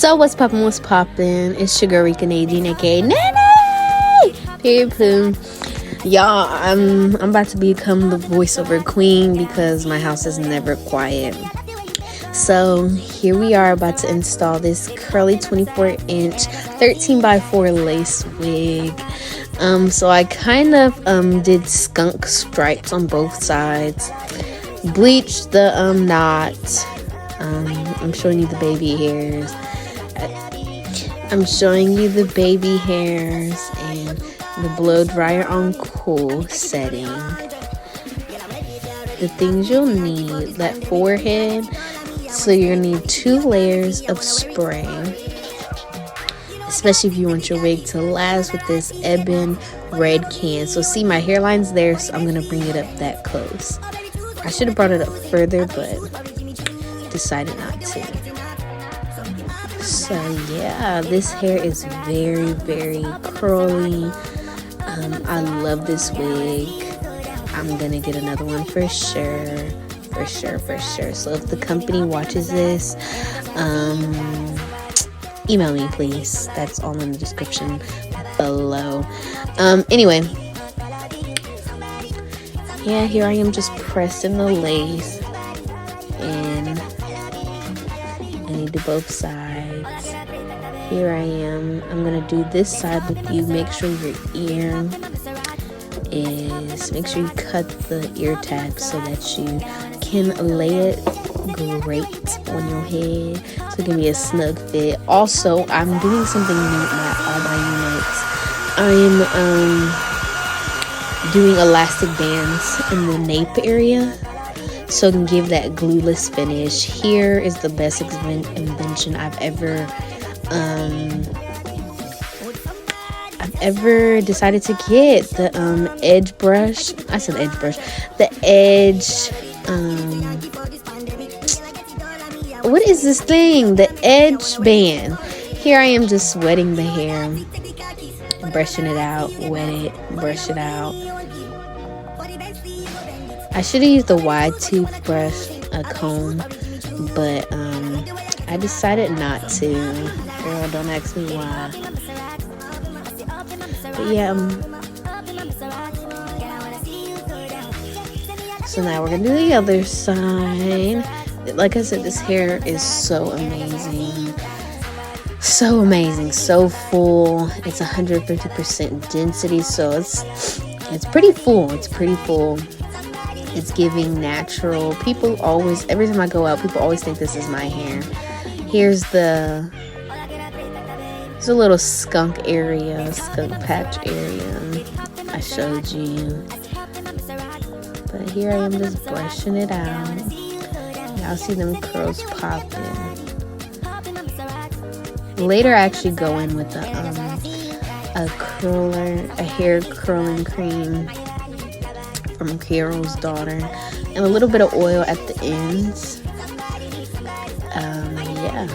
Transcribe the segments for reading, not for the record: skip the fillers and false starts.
So what's poppin', what's poppin'? It's your girl Rika Nadine, aka Nene! Period poo. Y'all, I'm about to become the voiceover queen because my house is never quiet. So here we are about to install this curly 24-inch 13x4 lace wig. So I kind of did skunk stripes on both sides, bleached the knot. I'm showing you the baby hairs. I'm showing you the baby hairs and the blow dryer on cool setting. The things you'll need: that forehead. So you're gonna need 2 layers of spray, especially if you want your wig to last, with this ebon red can. So see, my hairline's there, so I'm gonna bring it up that close. I should have brought it up further, but decided not to. So yeah, this hair is very, very curly. I love this wig. I'm gonna get another one for sure. So if the company watches this, email me please. That's all in the description below. Anyway, yeah, here I am just pressing the lace, and I need to both sides. Here I am. I'm gonna do this side with you. Make sure you cut the ear tab so that you can lay it great on your head, so it can be a snug fit. Also, I'm doing something new with all my units. I'm doing elastic bands in the nape area, so it can give that glueless finish. Here is the best invention I've ever decided to get. The edge brush. I said edge brush. The edge. What is this thing? The edge band. Here I am just wetting the hair, brushing it out, wet it, brush it out. I should have used a wide toothbrush, a comb, but I decided not to. Girl, don't ask me why. But yeah, so now we're gonna do the other side. Like I said, this hair is so amazing, so full. It's 150% density, so it's pretty full. It's giving natural. People always, every time I go out, people always think this is my hair. Here's a little skunk patch area I showed you. But here I am just brushing it out. Y'all see them curls popping. Later I actually go in with a hair curling cream from Carol's daughter, and a little bit of oil at the ends. Yeah.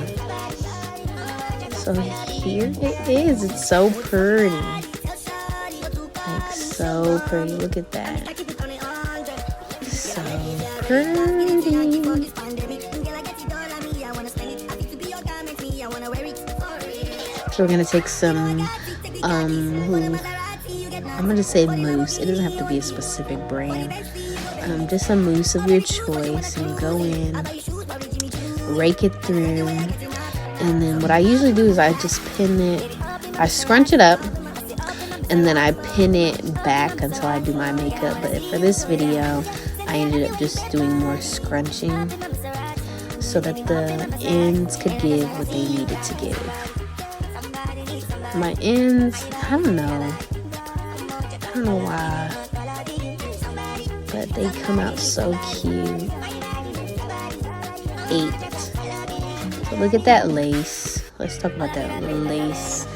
So here it is. It's so pretty. Like, so pretty. Look at that. So pretty. So we're gonna take some I'm gonna say mousse. It doesn't have to be a specific brand. Just some mousse of your choice, and go in, rake it through, and then what I usually do is I just pin it. I scrunch it up, and then I pin it back until I do my makeup. But for this video, I ended up just doing more scrunching so that the ends could give what they needed to give. My ends, I don't know why, but they come out so cute. 8. So look at that lace. Let's talk about that lace.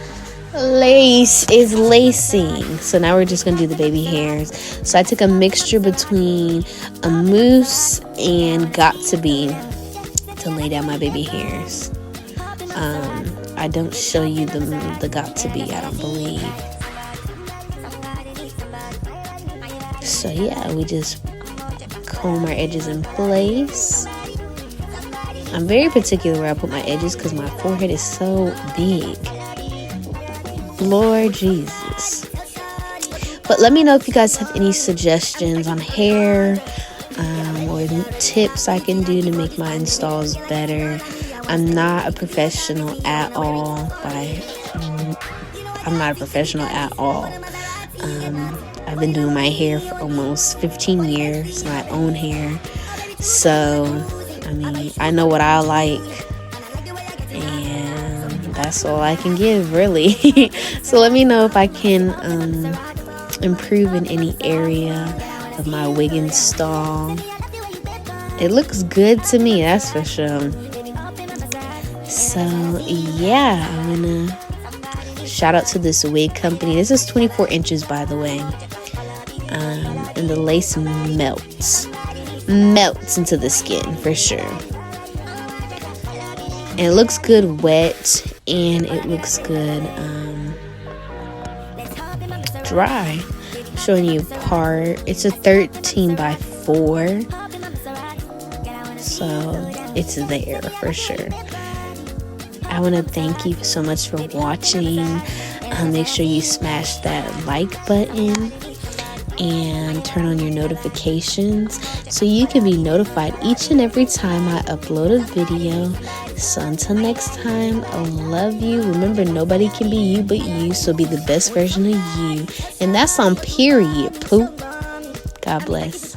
Lace is lacing. So now we're just gonna do the baby hairs. So I took a mixture between a mousse and got to be to lay down my baby hairs. I don't show you the got to be, I don't believe. So yeah, we just comb our edges in place. I'm very particular where I put my edges because my forehead is so big. Lord Jesus. But let me know if you guys have any suggestions on hair or tips I can do to make my installs better. I'm not a professional at all, I'm not a professional at all. I've been doing my hair for almost 15 years, my own hair. So, I mean, I know what I like, and that's all I can give, really. So let me know if I can improve in any area of my wig install. It looks good to me, that's for sure. So yeah, I'm gonna shout out to this wig company. This is 24 inches, by the way, and the lace melts into the skin for sure. And it looks good wet, and it looks good dry. I'm showing you part. It's a 13 by 4, so it's there for sure. I want to thank you so much for watching. Make sure you smash that like button and turn on your notifications so you can be notified each and every time I upload a video. So until next time, I love you. Remember, nobody can be you but you, so be the best version of you. And that's on period, poop. God bless.